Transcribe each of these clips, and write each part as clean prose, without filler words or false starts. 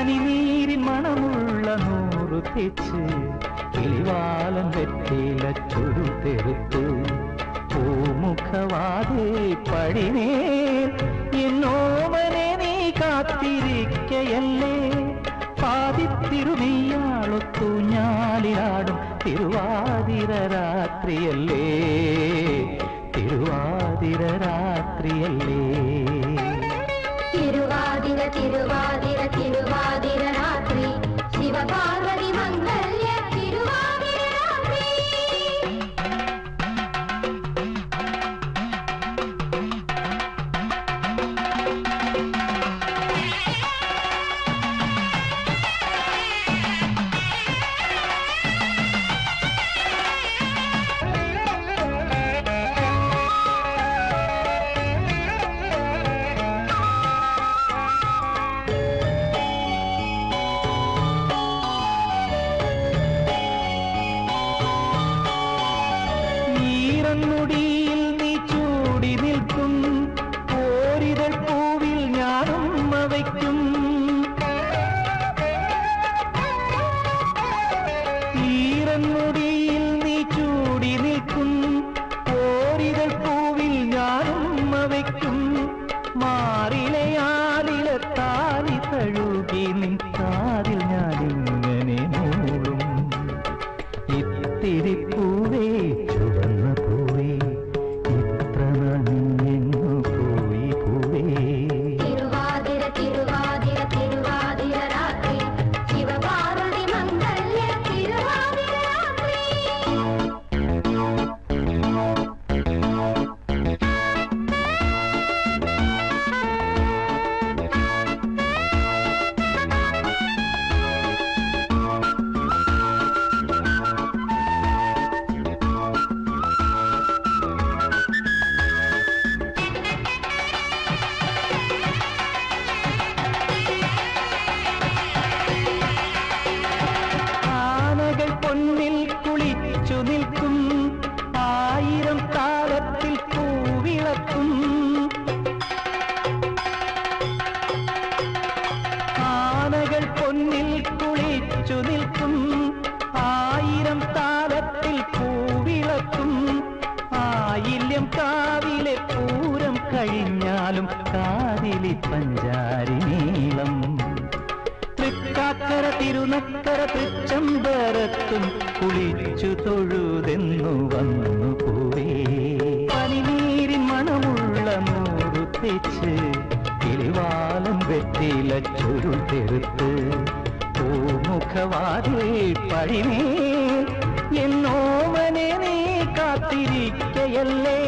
പനിനീരിൻ മണമുള്ള നൂറു തെച്ച് കിളിവാലം വെറ്റില ചുരുതെറുത്ത് പൂമുഖവാതേ പടിനേൽ എന്നോമനെ നീ കാത്തിരിക്കയല്ലേ പാതിത്തിരുമീയാളൊത്തു ഞാലിയാടും തിരുവാതിര രാത്രിയല്ലേ തിരുവാതിര രാത്രിയല്ലേ തിരുവാതിര തിരുവാതിര തിരുവാതിര രാത്രി ശിവപാർവതി മംഗല്യ തിരുവാതിര രാത്രി മുടിയിൽ നീ ചൂടി നിൽക്കും ഓരിതൾ പൂവിൽ ഞാനും വയ്ക്കും ഈറൻമുടിയിൽ നീ ചൂടി നിൽക്കും ഓരിതൾ പൂവിൽ ഞാനും വയ്ക്കും മാറിലയാലിലെ താലി തഴുകി നിൻ കാതിൽ ഞാനിങ്ങനെ മൂളും ഇത്തിരി പൂവേ ചുവന്ന പൂവേ ഇത്ര നന്ദിന്നു പോയി പൂവേ തിരുവാതിര തിരുവാതിര തിരുവാതിര രാത്രി ശിവപാർവതി മംഗല്യ തിരുവാതിര രാത്രി പൊന്നിൽ കുളിച്ചു നിൽക്കും ആയിരം താളത്തിൽ പൂവിളക്കും ആനകൾ പൊന്നിൽ കുളിച്ചു നിൽക്കും ആയിരം താളത്തിൽ പൂവിളക്കും ആയില്യം കാവിലെ പൂരം കഴിഞ്ഞാലും കാതിലി പഞ്ചാരി നീളം തൃക്കാക്കര തിരുനക്കര തൃച്ചംബരത്തും കുളിച്ചു തൊഴുതെന്നു വന്നു പോവേ പനിനീരിൻ മണമുള്ള നൂറു തെച്ച് കിളിവാലം വെറ്റില ചുരുതെറുത്ത് പൂമുഖവാതേ പടിമേൽ എന്നോമനെ നീ കാത്തിരിക്കയല്ലേ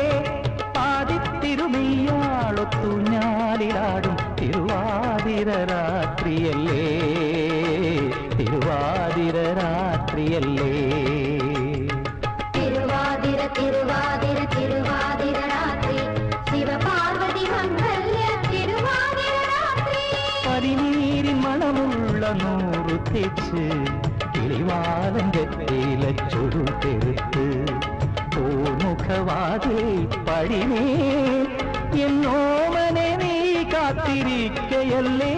പാതിത്തിരുമീയാളൊത്തു ഞാലിലാടും തിരുവാതിര രാത്രിയല്ലേ തിരുവാതിര രാത്രിയല്ലേ തിരുവാതിര തിരുവാതിര തിരുവാതിര രാത്രി ശിവപാർവതി മംഗല്യ തിരുവാതിര രാത്രി പനിനീരിൻ മണമുള്ള നൂറു തെച്ച് കിളിവാലം വെറ്റില ചുരുതെറുത്ത് പൂമുഖവാതേ പടിമേൽ എന്നോമനെ നീ കാത്തിരിക്കയല്ലേ